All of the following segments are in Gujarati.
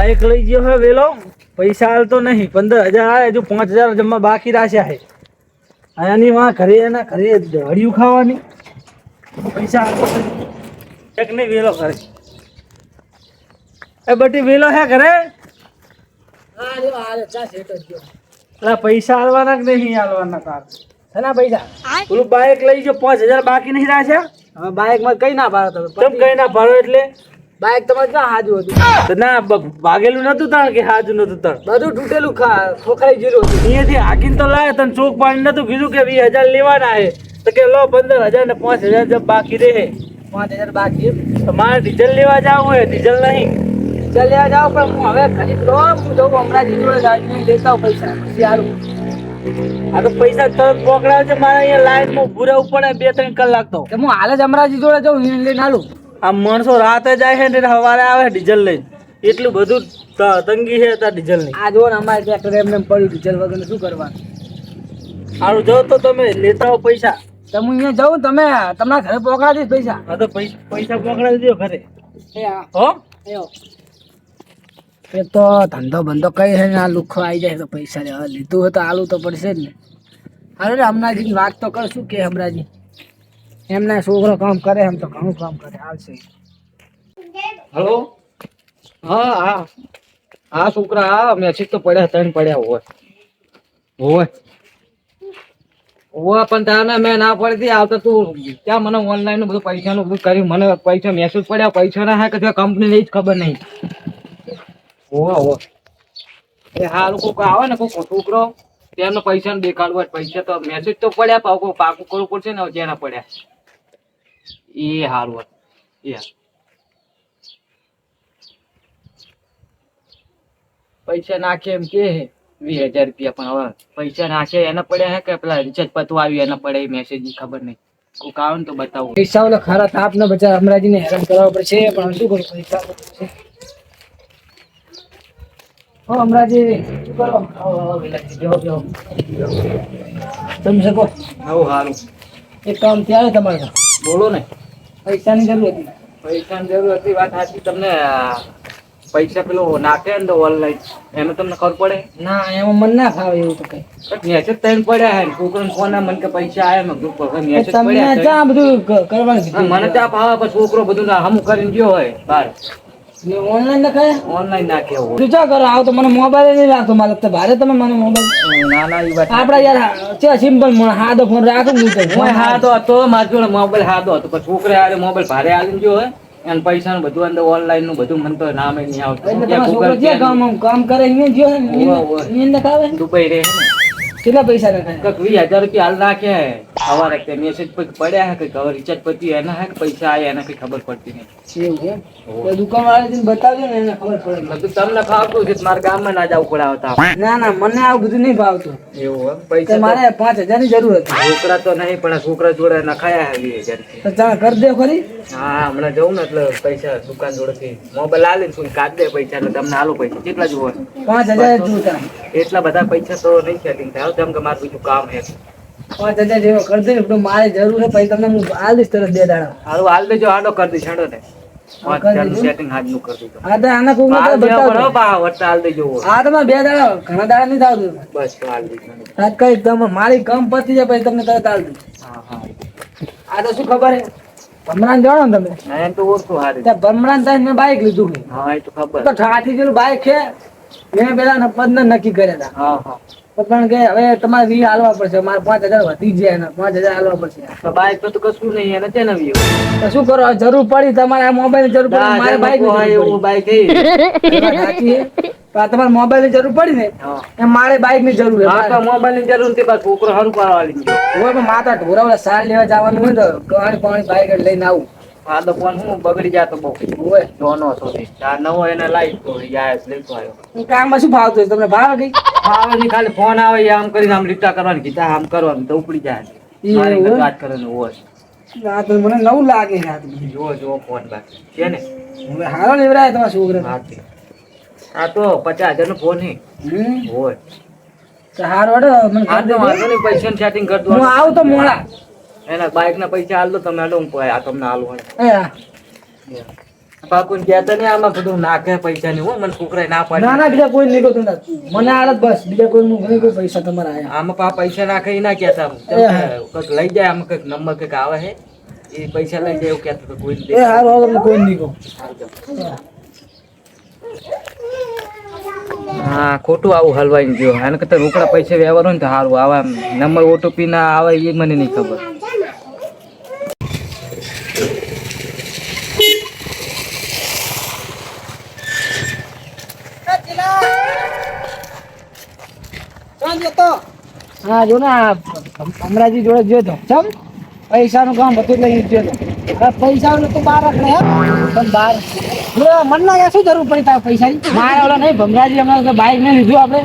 બાઈક લઈ ગયો હે વેલો, પૈસા હાલતો નહીં. 15,000 આવે, હજુ 5,000 જમવા બાકી રાખ્યા હે. આની માં ઘરે એના ઘરે હળિયું ખાવાની, પૈસા હાલતો નહીં. એક નહીં વેલો ઘરે. એ બટી વેલો હે ઘરે? પૈસા હાલવાના કે નહીં હાલવાના તાર? શેના પૈસા? પેલું બાઈક લઈ ગયો, 5,000 બાકી નહીં રાખ્યા. હવે બાઈક માં કઈ ના ભાડો તમે? કેમ કઈ ના ભાડો? એટલે બાઈક તમારે ક્યાં હાજુ હતું? તો ના ભાગેલું નતું તાણ કે હાજુ નતું તાણ? બધું તૂટેલું ખોખાઈ જીરું હતું. અહીંયાથી હાકીને તો લાય, તને ચોક પાણી નતું કીધું કે 20,000 લેવાના હે? તો કે લો 15,000 ને 5,000 જબ બાકી રહે. 5,000 બાકી એમ? તો મારે ડીઝલ લેવા જવું હોય, ડીઝલ નહીં. ચાલ લેવા જાઓ, પણ હું હવે ખરીદ લો, હું જઉં હમણાં જીજોડે ગાડી લેતા આવું પૈસા પછી હારું. આ તો પૈસા તરત પકડાવજે, મારે અહીંયા લાઈનમાં ઊભું રહેવું પડે 2-3 કલાક તો. હું હાલ જ હમણાં જીજોડે જાઉં એને લઈને હાલું. આ માણસો રાતે જાય છે ને સવારે આવે ડીઝલ લઈને, એટલું બધું તંગી છે ત્યાં ડીઝલ ની. આ જો ને અમારે ટ્રેક્ટર એમને પડ્યું ડીઝલ વગર શું કરવાનું? સારું જાઓ તો તમે લેતા આવો પૈસા. તો હું અહીંયા જાઉં, તમે તમારા ઘરે પકડા દઈશ પૈસા. હા તો પૈસા પકડાવી દો ઘરે. એ હા હો એ તો ધંધો બંધો કઈ છે ને આ લુખો આવી જાય તો પૈસા લેવા લીધું હોય તો આલું તો પડશે જ ને. અરે હમણાંજી વાત તો કરશું કે હમણાંજી એમના છોકરો કામ કરે એમ તો ઘણું કામ કરે હાલશે. હલો, હા હા હા છોકરા, હા મેસેજ તો પડ્યા 3 પડ્યા હોય પણ તાને મેં ના પડતી આવતો તું ક્યાં મને ઓનલાઈન બધું પૈસાનું બધું કર્યું, મને પૈસા મેસેજ પડ્યા, પૈસા ના હે કે કંપની ની જ ખબર નહીં. એ હા લોકો આવે ને કોઈ છોકરો તેમને પૈસા ને દેખાડવું હોય, પૈસા તો મેસેજ તો પડ્યા, પાકું કરવું પડશે ને જેના પડ્યા એ હારું એ પૈસા નાખે એમ કે 20,000 રૂપિયા, પણ હવે પૈસા નાખે એના પડ્યા હે કે પેલા રિચાર્જ પતવા આવ્યું એના પડે મેસેજ ની ખબર નહીં. કોઈક આવે ને તો બતાવું. પૈસા ઓલા ખરા તાપ ને બચારા અમરાજી ને હેરાન કરવા પડશે, પણ શું કરું પૈસા અમરાજી શું કરો? તમે શકો સારું એક કામ ત્યારે તમારે બોલો ને. પૈસાની જરૂર હતી. પૈસાની જરૂર હતી, વાત સાચી. તમને પૈસા પેલો નાખે ને તો ઓનલાઈન એમાં તમને ખબર પડે ના એમાં મન ના ફાવે એવું તો કઈ. મેસેજ તઈને પડ્યા હે છોકરાને ફોન મને કે પૈસા આયા મેં મેસેજ તમને પડ્યા ક્યાં બધું કરવાનું કીધું? મને ત્યાં ભાવે પણ છોકરો બધું હમું કરીને ગયો હોય બહાર ઓનલાઈન નખાય ઓનલાઈન નાખે હોય. તું ચા કરો આવ તો મને મોબાઈલ નહીં રાખતો મારે તો ભારે તમે મને મોબાઈલ ના ના એ વાત આપડા યાર છે સિમ્પલ હાદો ફોન રાખું હું તો હું હાથો હતો મારા જોડે મોબાઈલ હાથો હતો પણ છોકરા હારે મોબાઈલ ભારે આલીને ગયો હોય અને પૈસા નું બધું અંદર ઓનલાઈન નું બધું મને તો નામે નહીં આવતું. એટલે તમારો છોકરો જે કામ કરે એને જો એને નખાવે દુબઈ રહે ને કેટલા પૈસા નખાય? કંઈક 20,000 રૂપિયા હાલ નાખ્યા હે સવારે તે મેસેજ પછી પડ્યા હે કે હવે રિચાર્જ પતી એના હે કે પૈસા આયા એના કઈ ખબર પડતી નહીં. એવું છે તો દુકાન વાળા બતાવજો ને એને ખબર પડે. બધું તમને ખાવતું છે મારા ગામમાં ના જવું પડે આવતા. ના ના મને આવું બધું નહીં ભાવતું. એવું તો પૈસા મારે 5,000 ની જરૂર હતી. છોકરા તો નહીં પણ છોકરા જોડે નખાયા હે 20,000. તો તમે કરી દો ખરી. હા હમણાં જવું ને એટલે પૈસા દુકાન જોડેથી મોબાઈલ આલીને શું કાઢ દે પૈસા ને તમને આલો પૈસા કેટલા જુઓ 5,000 જોતા. એટલા બધા પૈસા તો નહીં સેટિંગ થાય કેમ કે મારું બીજું કામ હે. 5,000 જેવો કરી દે તો મારે જરૂર છે પછી તમને હું આલ દઈશ તરત 2 દાડા. હારું હાલ દેજો આડો કરી દઈશ હેડો ને 5,000 સેટિંગ હાથ નું કરી દીધું. હા તો આના કોઈ હાલ દેવા બતાવો. પડે બા વટ્ટા હાલ દેજો. હા તમારે 2 દાડા ઘણા દાડા નહીં થાવતું. બસ તો હાલ દેજો. તાત્કાલિક તમે મારી કામ પતી જાય પછી તમને તરત આલ દઉં. હા હા આ તો શું ખબર હે ભમરાન જાણો ને તમે ના એમ તો ઓળખું હારી. ત્યાં ભમરાન થાય મેં બાઈક લીધું છે. હા એ તો ખબર. તો ઠાઠી જેવું બાઈક છે મેં પેલા પદ નક્કી કર્યા હતા હા હા પણ કે હવે તમારે 20 હાલવા પડશે મારે 5,000 વધી જાય ને 5,000 હાલવા પડશે. તો બાઈક તો કશું નહીં એને છે ને તો શું કરો જરૂર પડી તમારે આ મોબાઈલ ની જરૂર પડી મારે બાઈક ની જરૂર એવું બાઈક હે પડી. તમારે મોબાઈલ ની જરૂર પડી ને હા એમ મારે બાઈક ની જરૂર હા તો મોબાઈલ ની જરૂર નથી બસ છોકરો હારું પાડવા લઈ ગયો. હોય પણ માતા ઢોરા સાર લેવા જવાનું હોય તો પાણી બાઈક લઈને આવું. આ તો ફોન હું બગડી જાતો બહુ હોય જોનો હતો આ નવો એને લાઈટ તો યાર લેતો આવ્યો. કામમાં શું ભાવતું હોય તમને ભાવે કઈ? આવે નહીં ખાલી ફોન આવે આમ કરીને આમ લીટા કરવાની કીધા આમ કરવાનું તો ઉપડી જાય. મારી એવું? વાત કરવાનું હોય આ તો મને નવું લાગે છે આ તો બધું. જો જો ફોન બાકી છે ને હવે હારો લેવરાય તમારા છોકરા. હાથી. આ તો 50,000 નો ફોન હે હોય. તો હારો હેડો મને આ કરી તો દેજો. વાંધો નહીં પૈસા સેટિંગ કરી દો. હું આવું તો મોડા. એના બાઈક ના પૈસા હાલ દો તમે હાલો હું આ તમને હાલું એ હા. પાકું કહેતા નહીં આમાં બધું નાખે પૈસા ની હો મને છોકરાએ ના પાડી ના ના બીજા કોઈ નહીં કહું તમને. મને આડત બસ બીજા કોઈ નહીં કોઈ પૈસા તમારા આયા. આમાં પૈસા નાખે એ ના કહેતા કંઈક લઈ જાય આમાં કંઈક નંબર કંઈક આવે છે એ પૈસા લઈ જાય એવું કહેતો તો કોઈ એ હારું હવે તમને કોઈ નહીં કહું. હા ખોટું આવું હલવાઈ ગયો એને કરતા રોકડા પૈસા વ્યવહાર હોય ને તો સારું આવા નંબર ઓટીપી ના આવે એ મને નહીં ખબર હા જો ને આ અમરાજી જોડે ગયો તો ચમ પૈસાનું કામ બધું લઈ ગયો તો હવે પૈસા તો બહાર રખડે પણ બહાર જો મન લાગે શું જરૂર પડી તારે પૈસાની મારે ઓલા નહીં ભમરાજી હમણાં બાઈક ને લીધું આપણે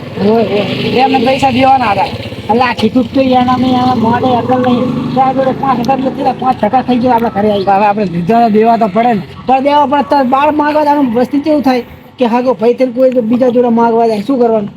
એમને પૈસા દેવાના હતા એટલે આખી તૂટતી એના મેં એના મોડે અકલ નહીં ત્યાં જોડે 5,000 નથી 5% થઈ ગયો આપણે ઘરે આવી હવે આપણે લીધા દેવા તો પડે ને પણ દેવા પડે તો બાર માગવા જવાનું વસ્તુ કેવું થાય કે હાગો ભાઈ તેને કોઈ બીજા જોડે માગવા જાય શું કરવાનું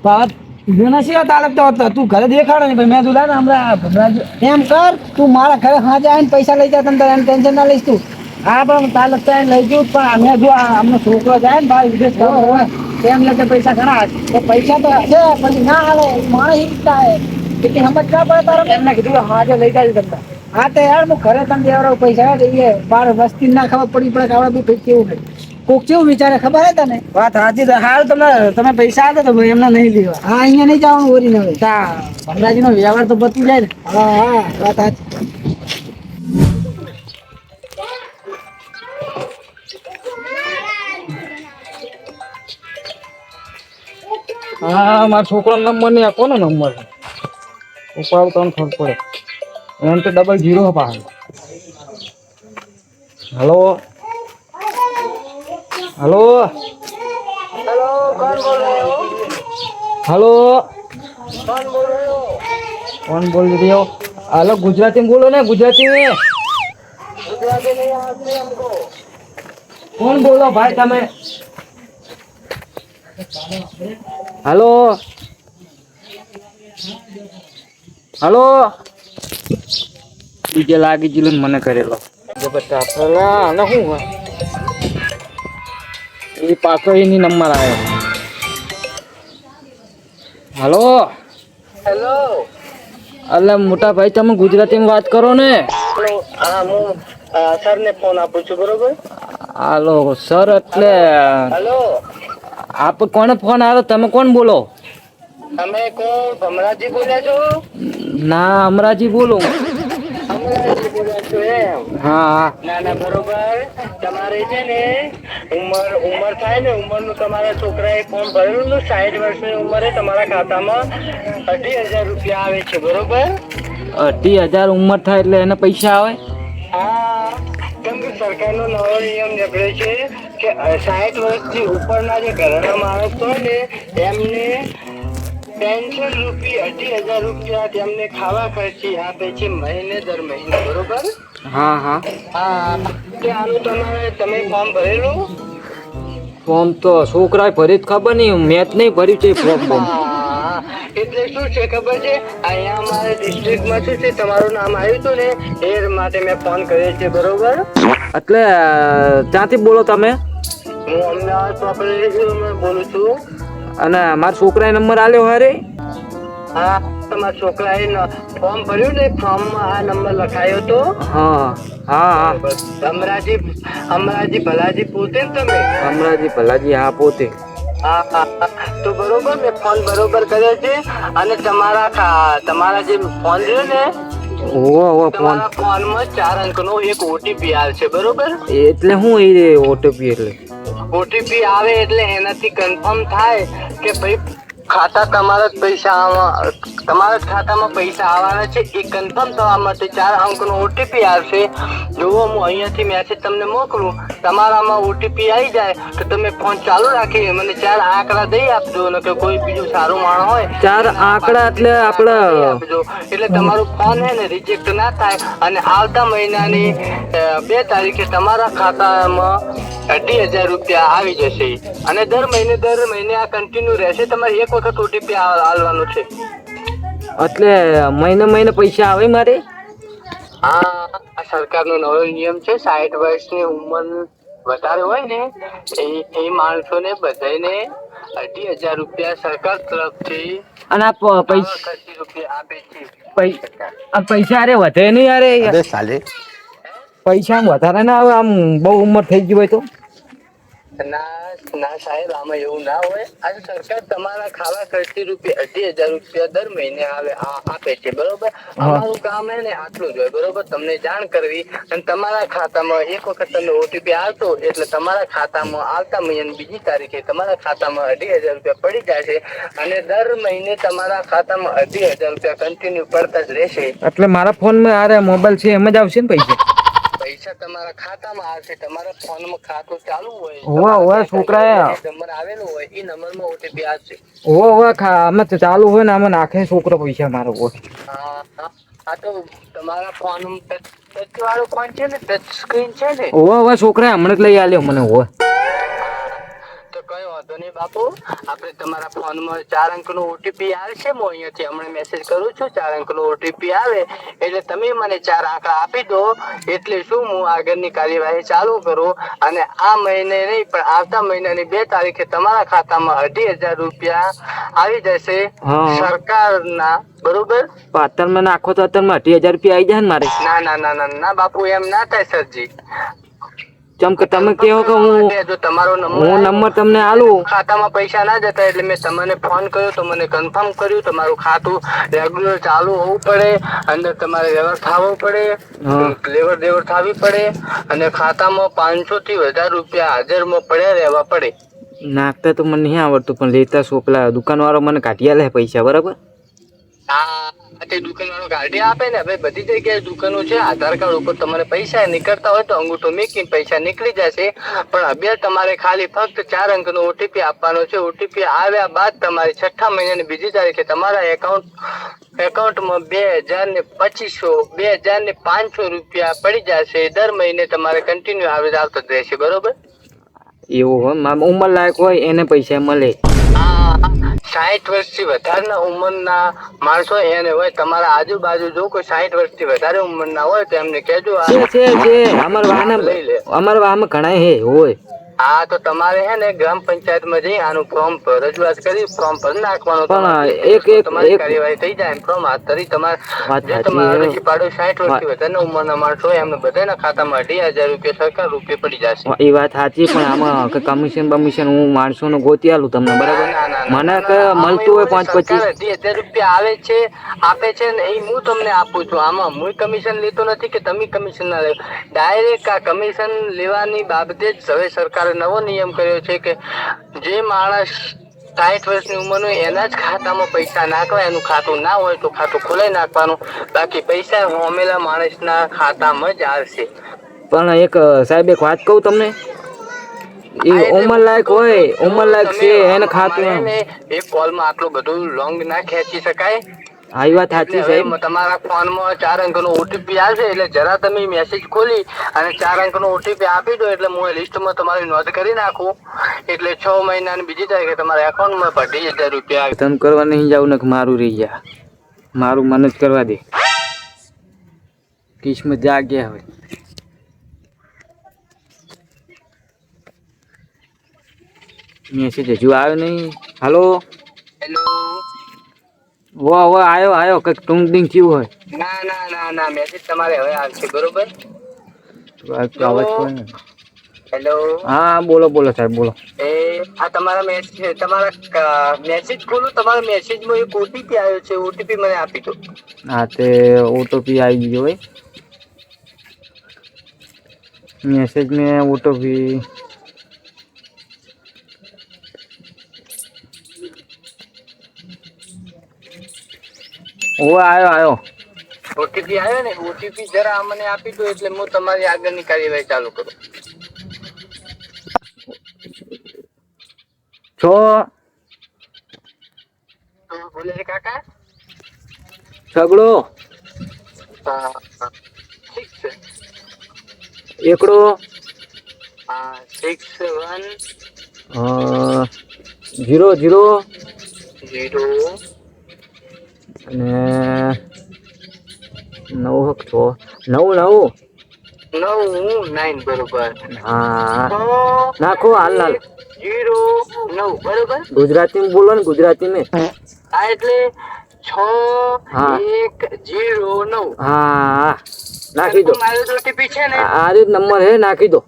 વાત જેના સિવાય તાલક તો હતો તું ઘરે દેખાડે ને ભાઈ મેં તું લાગે હમણાં ભમરાજ એમ કર તું મારા ઘરે હાજે આવીને પૈસા લઈ જા તને એમ ટેન્શન ના લઈશ તું હા પણ તાલક તો લઈ જવું પણ અમે જો અમને છોકરો જાય ને બહાર વિદેશ કરવો હોય તેમ લગે પૈસા ઘણા તો પૈસા તો હશે પછી ના આવે માણસ ઈચ્છા હે એટલે સમજ ના પડે તારે એમને કીધું હાજે લઈ જાય તમને હા તો યાર હું ઘરે તમે દેવડાવ પૈસા એ બાર વસ્તી ના ખબર પડી પડે કે આપણે બી ભાઈ કેવું થાય કોક કેવું વિચારે ખબર હે તને વાત સાચી તો હાલ તમે પૈસા આપો તો ભાઈ એમને નહીં લેવા હા અહીંયા નહીં જવાનું ઓરી ને ભમરાજી નો વ્યવહાર તો બતી જાય ને હા હા વાત સાચી હા મારા છોકરાનો નંબર નહીં આપો ને નંબર ઉપાડતો ને ખબર પડે એમ તો 00 પાછળ હલો हेलो हेलो कौन बोल रहे हो हेलो कौन बोल रहे हो कौन बोल रही हो हेलो गुजराती में बोलो ना गुजराती में गुजराती नहीं आती हमको कौन बोलो भाई तमे हेलो हेलो डीजे लागी जिलन મને કરેલો જબરતા પેલા આને શું હોય એ પાછો એની નંબર આવ્યો हेलो हेलो અલે મોટા ભાઈ તમે ગુજરાતીમાં વાત કરો ને हेलो हाँ હું સર ને ફોન આપું છું બરોબર હાલો સર એટલે हेलो આપ કોને ફોન આવ્યો તમે કોણ બોલો તમે કોણ ભમરાજી બોલ્યા છો ના અમરાજી બોલો ભમરાજી બોલ્યા છો એમ હા ના ના બરોબર તમારે છે ને ઉંમર થાય ને ઉંમરનું તમારા છોકરાએ ફોર્મ ભરેલું ને 60 વર્ષની ઉંમરે તમારા ખાતામાં 2,000 રૂપિયા આવે છે બરોબર 30,000 ઉંમર થાય એટલે એને પૈસા આવે હા કેમ કે સરકારનો નવો નિયમ નીકળ્યો છે કે 60 વર્ષથી ઉપરના જે ઘરના માણસ હોય ને એમને પેન્શન રૂપી 2,000 રૂપિયા તેમને ખાવા ખર્ચી આપે છે મહિને દર મહિને બરોબર હા હા હા તે આનું તમે ફોર્મ ભરેલું ફોર્મ તો છોકરાએ ભરી ખબર નહીં મેં જ નહીં ભર્યું છે ફોર્મ હા એટલે શું છે ખબર છે અહીંયા અમારા ડિસ્ટ્રિક્ટમાં શું છે તમારું નામ આવ્યું હતું ને એ માટે મેં ફોન કર્યો છે બરોબર એટલે ક્યાંથી બોલો તમે હું અમદાવાદ પ્રોપર્ટી બોલું છું અને મારા છોકરાએ નંબર આલ્યો હારે હા તમારા છોકરાએ ફોર્મ ભર્યું ને ફોર્મમાં આ નંબર લખાયો તો હા હા હા અમરાજી ભલાજી પોતે ને તમે અમરાજી ભલાજી હા પોતે હા હા તો બરોબર મેં ફોન બરોબર કર્યો છે અને તમારા જે ફોન રહ્યો ને ઓહો ફોન તમારા ફોનમાં 4 અંકનો એક ઓટીપી આવે છે બરોબર એટલે હું એ ઓટીપી એટલે ઓટીપી આવે એટલે એનાથી કન્ફર્મ થાય કે ભાઈ ખાતા તમારા ખાતામાં પૈસા આવવાના છે એ કન્ફર્મ થવા માટે 4 અંકનો ઓટીપી આવશે જુઓ હું અહીંયાથી મેસેજ તમને મોકલું તમારામાં ઓટીપી આવી જાય તો તમે ફોન ચાલુ રાખી મને 4 આંકડા દઈ આપજો ને કે કોઈ બીજું સારું માણસ હોય 4 આંકડા એટલે આપણે આપજો એટલે તમારો ફોન હે ને રિજેક્ટ ના થાય અને આવતા મહિનાની 2 તારીખે તમારા ખાતામાં 2,000 રૂપિયા આવી જશે અને દર મહિને આ કન્ટિન્યુ રહેશે તમારે એક વખત ઓટીપી આલવાનું છે એટલે મહિને પૈસા આવે મારે હા આ સરકારનો નવો નિયમ છે 60 વર્ષની ઉંમર વધારે હોય ને એ માણસોને બધાને 2,500 રૂપિયા સરકાર તરફથી અને આ પૈસા ખર્ચી રૂપિયા આપે છે. આ પૈસા અરે વધે નહીં અરે પૈસા આમ વધારે ના આવે આમ બહુ ઉંમર થઈ ગઈ હોય તો ના ના સાહેબ, આમાં એવું ના હોય. આ સરકાર તમારા ખાવા ખર્ચી રૂપિયા 2,500 રૂપિયા દર મહિને આપે છે, બરોબર. અમારું કામ હે ને આટલું જ હોય, બરોબર. તમને જાણ કરવી અને તમારા ખાતામાં એક વખત તમે ઓટીપી આવતો એટલે તમારા ખાતામાં આવતા મહિનાની બીજી તારીખે તમારા ખાતામાં 2,500 રૂપિયા પડી જશે અને દર મહિને તમારા ખાતામાં 2,500 રૂપિયા કન્ટિન્યુ પડતા જ રહેશે. એટલે મારા ફોનમાં અરે મોબાઈલ છે એમ જ આવશે ને પૈસા તમારા ખાતામાં આવશે. તમારા ફોનમાં ખાતું ચાલુ હોય, હોવે છોકરાએ નંબર આવેલો હોય એ નંબરમાં ઓટીપી આવશે. હોવે આમાં ચાલુ હોય ને આમાં નાખે છોકરો પૈસા મારો હા તો તમારા ફોન ટચ વાળો ફોન છે ને, ટચ સ્ક્રીન છે ને? હોવે છોકરા હમણાં જ લઈ આલ્યો મને. હોવે તો કઈ વાંધો નહીં બાપુ, આપણે તમારા ફોનમાં 4 અંકનો ઓટીપી આવશે. હું અહીંયાથી હમણાં મેસેજ કરું છું. 4 અંકનો ઓટીપી આવે એટલે તમે મને 4 આંકડા આપી દો, એટલે શું હું આગળની કાર્યવાહી ચાલુ કરું અને આ મહિને નહીં પણ આવતા મહિનાની 2 તારીખે તમારા ખાતામાં 2,500 રૂપિયા આવી જશે સરકારના, બરોબર. અત્યારમાં નાખો તો અત્યારમાં 2,000 રૂપિયા આવી જાય ને મારે? ના ના ના ના ના બાપુ, એમ ના થાય સરજી. ચમ કે તમે કહો કે તમારો નંબર તમને આલું, ખાતામાં પૈસા ના જતા એટલે મેં તમને ફોન કર્યો તો મને કન્ફર્મ કર્યું તમારું ખાતું રેગ્યુલર ચાલુ હોવું પડે, અંદર તમારે વ્યવહાર થવો પડે, લેવડ દેવડ થવી પડે અને ખાતામાં 500 થી વધારે રૂપિયા હાજરમાં પડ્યા રહેવા પડે. નાખતા તો મને નહીં આવડતું પણ લેતા છોકરા દુકાન વાળો મને કાઢી આલે પૈસા, બરાબર. હા, તે દુકાન વાળો ગાડી આપે ને. હવે બધી જગ્યાએ દુકાનો છે. આધાર કાર્ડ ઉપર તમારે પૈસા નીકળતા હોય તો અંગૂઠો મૂકીને પૈસા નીકળી જશે, પણ હવે તમારે ખાલી ફક્ત 4 અંકનો ઓટીપી આપવાનો છે. ઓટીપી આવ્યા બાદ તમારી 6થા મહિનાની બીજી તારીખે તમારા એકાઉન્ટમાં 2,500 રૂપિયા પડી જશે. દર મહિને તમારે કન્ટિન્યુ આવતા જ રહેશે, બરોબર. એવું હોય ઉંમર લાયક હોય એને પૈસા મળે. 60 વર્ષથી વધારના ઉંમરના માણસો એને હોય. તમારા આજુબાજુ જો કોઈ 60 વર્ષથી વધારે ઉંમરના હોય તો એમને કહેજો. અમારા વાહમાં ઘણા હે હોય. હા, તો તમારે હે ને ગ્રામ પંચાયતમાં જઈ આનું ફોર્મ રજૂઆત કરી ફોર્મ ભરી નાખવાનું. તમારી કાર્યવાહી થઈ જાય. ફોર્મ હાથ ધરી તમારા રસી પાડો 60 વર્ષથી વધારના ઉંમરના માણસો હોય એમને બધાના ખાતામાં 2,500 રૂપિયા સરકાર રૂપિયા પડી જશે. એ વાત સાચી, પણ આમાં કમિશન હું માણસો નું ગોતી આલું તમને, બરાબર. મને મળતું હોય 5-25 2,000 રૂપિયા આવે છે, આપે છે ને એ હું તમને આપું છું. આમાં હું કમિશન લેતો નથી કે તમે કમિશન ના લેવો. ડાયરેક્ટ આ કમિશન લેવાની બાબતે જ હવે સરકારે નવો નિયમ કર્યો છે કે જે માણસ 60 વર્ષની ઉંમરનું એના જ ખાતામાં પૈસા નાખવા. એનું ખાતું ના હોય તો ખાતું ખોલાઈ નાખવાનું, બાકી પૈસા હોમેલા માણસના ખાતામાં જ આવશે. પણ એક સાહેબ એક વાત કહું તમને, એ ઉંમર લાયક હોય, ઉંમર લાયક છે એને ખાતું એક કોલમાં આટલું બધું લોંગ ના ખેંચી શકાય. હા, એ વાત સાચી સાહેબ. તમારા ફોનમાં 4 અંકનો ઓટીપી આવશે એટલે જરા તમે મેસેજ ખોલી અને 4 અંકનો ઓટીપી આપી દો એટલે હું લિસ્ટમાં તમારી નોંધ કરી નાખું. એટલે 6 મહિનાની બીજી તારીખે તમારા એકાઉન્ટમાં 2,000 રૂપિયા તમે કરવા નહીં જાવ ને મારું રહી ગયા, મારું મન જ કરવા દે. કિસ્મત જાગ્યા હવે. મેસેજ હજુ આવ્યો નહીં. હાલો હેલો. આવ્યો કંઈક ટુંગડિંગ થયું હોય. ના ના ના ના, મેસેજ તમારે હવે આવશે, બરોબર. હેલો. હા બોલો સાહેબ બોલો. આ તમારા મેસેજ ખોલો. તમારા મેસેજમાં એક ઓટીપી આવ્યો છે. ઓટીપી મને આપી દો. હા, તે ઓટીપી આવી ગયો હોય. મેસેજ મેં ઓટીપી આવ્યો. ઓટીપી આવ્યો ને, ઓટીપી જરા મને આપી દો એટલે હું તમારી આગળની કાર્યવાહી ચાલુ કરું. બોલે છે કાકા? સગડો હા, ઠીક છે. એકડો 61 0 અને 9 9 9 બરોબર. હા 6 નાખો હાલ 0 9 બરોબર. ગુજરાતી બોલો ને ગુજરાતી में હા એટલે 6 હા 1 0 9. હા નાખી દો મારો તો OTP છે ને. આ જ નંબર હે નાખી દો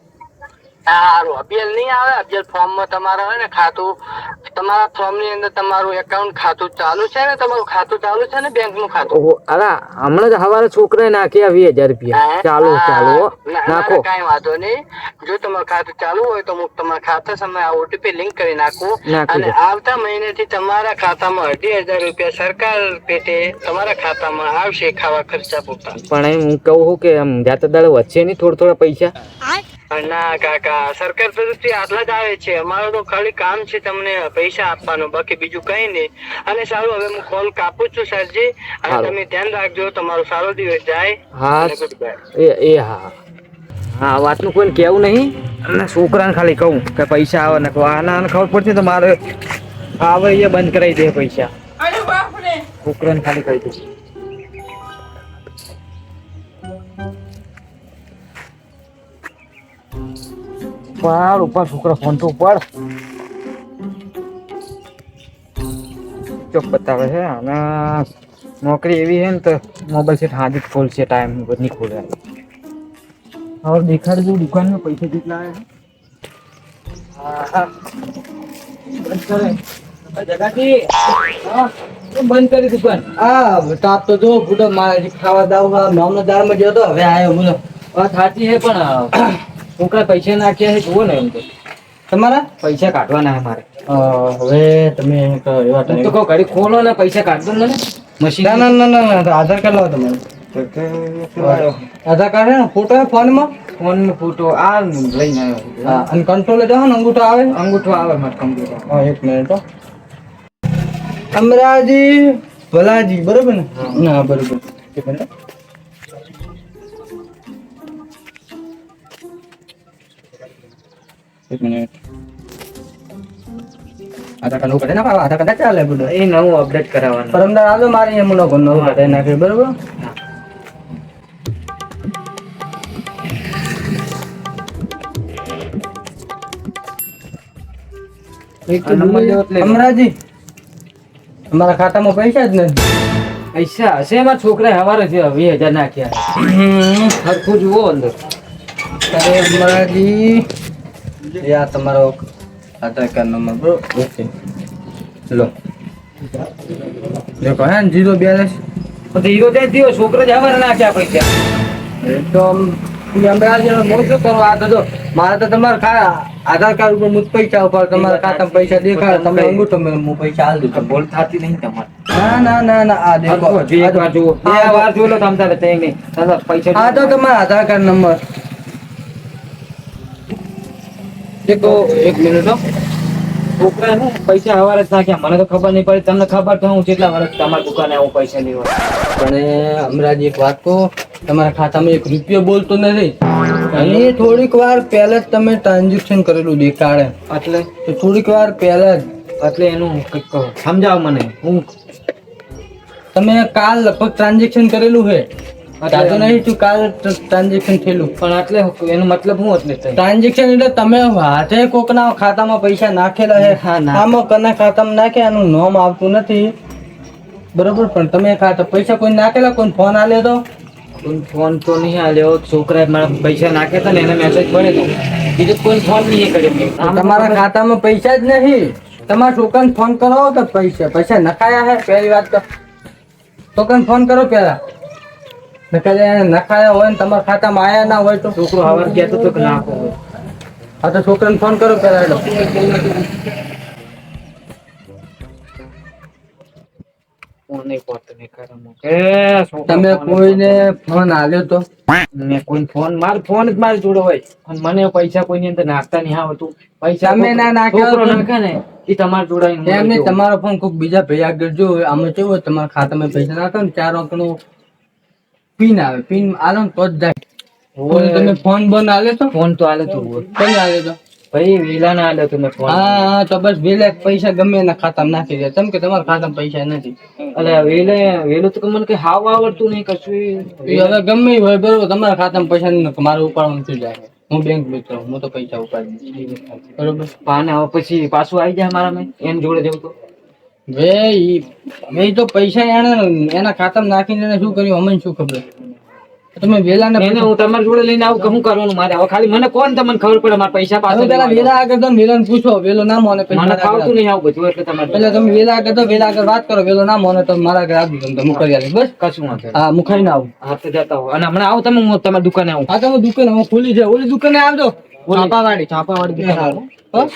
સારું અભિયાન નહીં આવે અભિયાન ફોર્મ માં તમારે હોય ને ખાતું તમારા ફોર્મ ની અંદર તમારું એકાઉન્ટ ખાતું ચાલુ છે ને તમારું ખાતું ચાલુ છે ને બેંક નું ખાતું ઓહો અલા હમણાં જ હવારે છોકરાએ નાખ્યા 20,000 રૂપિયા ચાલુ ચાલુ હો. નાખો કઈ વાંધો નહીં જો તમારું ખાતું ચાલુ હોય તો હું તમારા ખાતા સમય આ ઓટીપી લિંક કરી નાખું નાખી અને દો. આવતા મહિનેથી તમારા ખાતામાં 2,500 રૂપિયા સરકાર પેટે તમારા ખાતામાં આવશે ખાવા ખર્ચા પૂરતા. પણ એમ હું કહું છું કે આમ જાતા દાડે વચ્ચે નહીં થોડા પૈસા ના કાકા સરકાર તરફથી આટલા જ આવે છે અમારું તો ખાલી કામ છે તમને પૈસા આપવાનું બાકી બીજું કઈ નહીં. અને સારું હવે હું કોલ કાપું છું સરજી અને સારું. તમે ધ્યાન રાખજો તમારો સારો દિવસ જાય. હા અને goodbye. એ હા હા આ વાતનું કોઈને કહેવું નહીં અને છોકરાને ખાલી કહું કે પૈસા આવે ને આના ખબર પડશે તો મારે આવે એ બંધ કરાવી દે પૈસા છોકરાને ખાલી કહી દઉં પાડ ઉપર છોકરા ફોન તો ઉપર ચોક બતાવે છે અને નોકરી એવી છે ને તો મોબાઈલ સેટ હાજર ખોલશે ટાઈમ નહીં ખોલે હવે દેખાડજો દુકાનમાં પૈસા કેટલા આવ્યા બંધ કરે જગાજી કેમ બંધ કરી દુકાન આ તાપ તો જો ફૂટો મારે ખાવા દાવ મામલતદાર માં ગયો તો હવે આવ્યો બોલો. વાત સાચી છે પણ છોકરા પૈસા નાખ્યા છે જુઓ ને એમ તો તમારા પૈસા કાઢવાના છે મારે હવે તમે એક એવા હું તો કહું ઘડી ખોલો ને પૈસા કાઢજો ને મશીન ના ના ના ના ના આધાર કાર્ડ લાવો તમારે આધાર કાર્ડ હે ને ફોટો હે ફોનમાં ફોન નો ફોટો આ લઈને આવ્યો હા અને કંટ્રોલ જાઓ ને અંગૂઠો આવે અંગૂઠો આવે મારે કમ્પ્યુટર હા એક મિનિટ હો. અમરાજી ભલાજી બરોબર ને ના બરોબર એક મિનિટ હો. એક મિનિટ આધાર કાર્ડ ઉપર ના આધાર કાર્ડ ચાલે બધું એ નવું અપડેટ કરાવવાનું પરમદાર આવજો મારી એમ નો નવું કઢાઈ નાખ્યું બરોબર આ નંબર લેવો એટલે અમરાજી અમારા ખાતામાં પૈસા જ નથી પૈસા હશે મારા છોકરા હવારે છે 20,000 નાખ્યા હરખું જુઓ અંદર અરે અમરાજી એ આ તમારો આધાર કાર્ડ નંબર બરોબર ઓકે લો દેખો હે ને 0 બેલેન્સ તો હીરો ત્યાં થયો છોકરા જ હવારે નાખ્યા પૈસા તો અમરાજી હું શું કરવા આ તો જો મારે તો તમારા આધાર કાર્ડ ઉપર મુજ પૈસા ઉપર તમારા ખાતામાં પૈસા દેખાડે તમે અંગૂઠો મેં હું પૈસા હાલ દઉં બોલ થતી નહીં તમારે ના ના ના ના આ દેખો હરખું હજુ એક વાર જુઓ બે વાર જોઈ લો તમ તારે તઈ નહીં તારા પૈસા આ તો તમારા આધાર કાર્ડ નંબર દેખો એક મિનિટ હો છોકરા ને પૈસા હવારે જ નાખ્યા મને તો ખબર નહીં પડી તમને ખબર તો હું કેટલા વર્ષ તમારી દુકાને આવું પૈસા લેવા પણ હમણાં એક વાત કહો તમારા ખાતામાં 1 રૂપિયો બોલતો નથી અને થોડીક વાર પહેલા જ તમે ટ્રાન્ઝેક્શન કરેલું દેખાડે એટલે તો થોડીક વાર પહેલા જ એટલે એનું કંઈક કહો સમજાવ મને હું તમે કાલ લગભગ ટ્રાન્ઝેક્શન કરેલું છે દાદો નહીં તું કાલ ટ્રાન્ઝેક્શન થયેલું પણ એટલે એનો મતલબ શું એટલે તઈ? ટ્રાન્ઝેક્શન એટલે તમે હાથે કોકના ખાતામાં પૈસા નાખેલા છે હા, ના. આમાં કના ખાતામાં નાખ્યા એનું નામ આવતું નથી બરોબર પણ તમે ખાતા પૈસા કોઈ નાખેલા કોઈ ફોન આલ્યો તો ફોન તો નહીં આલ્યો છોકરાએ મારા પૈસા નાખ્યા હતા ને એને મેસેજ પડ્યો તો બીજો કોઈ ફોન નહીં કર્યો તમારા ખાતામાં પૈસા જ નહીં તમારા છોકરાને ફોન કરો તો પૈસા નખાયા હે પહેલી વાત તો છોકરાને ફોન કરો પહેલા નખાયા હોય ને તમારા ખાતામાં આયા ના હોય તો છોકરો હવાર કહેતો હતો કે નાખો હા તો છોકરાને ફોન કરો પહેલા હેડો. ફોન નહીં પડતો નહીં કરે તમે કોઈને ફોન આલ્યો તો મેં કોઈ ફોન ફોન જ મારી જોડે હોય અને મને પૈસા કોઈની અંદર નાખતા નહીં આવતું પૈસા તમે ના નાખ્યો છોકરો તો? નાખે ને એ તમારા જોડે આવીને એમ નહીં જોઉં. તમારો ફોન કોઈક બીજા ભાઈ આગળ જો આમાં કેવું હોય તમારા ખાતામાં પૈસા નાખો ને 4 અંકનું પિન આવે પિન આલો ને તો જ જાય ઓય. તમે ફોન બંધ આલ્યો તો ફોન તો આલે તું બોલ કઈ આલ્યો તો ભાઈ વેલા ના આલે તમે ફોન. હા તો બસ વેલે પૈસા ગમે એના ખાતામાં નાખી દે. કેમ કે તમારા ખાતામાં પૈસા નથી. અલે વેલું તો મને કઈ હાવ આવડતું નહીં કશું. એ હવે ગમે એ હોય બરોબર, તમારા ખાતામાં પૈસા નહીં નાખો, મારે ઉપાડવાનું થઈ જાય. હું બેંક બેચો, હું તો પૈસા ઉપાડી દઈશ. બરોબર. પાને હવે પછી પાછું આવી જાય મારા મેં એમ જોડે જવું તો. હવે તો પૈસા એના ખાતામાં નાખીને એને શું કર્યું અમને શું ખબર. તમે વેલા ને એને હું તમારી જોડે લઈને આવું કે શું કરવાનું મારે હવે? ખાલી મને કોણ તમને ખબર પડે મારા પૈસા પાછા પેલા વેલા આગળ તમે વેલા પૂછો, વેલો ના મોને મને પૈસા ફાવતું નહીં આવું બધું એટલે તમારે એટલે તમે વેલા આગળ તો વેલા આગળ વાત કરો, વેલો ના મોને તો મારા આગળ આપી દો, હું કરી આલીશ. બસ કશું વાંધો નહીં. હા મુખાઈ ના આવું. હા તો જતા હો અને હમણાં આવો તમે, હું તમારી દુકાને આવું. હા તમે દુકાન હું ખુલી છે, ઓલી દુકાને આવજો. છાપાવાળી દુકાન આવો. હા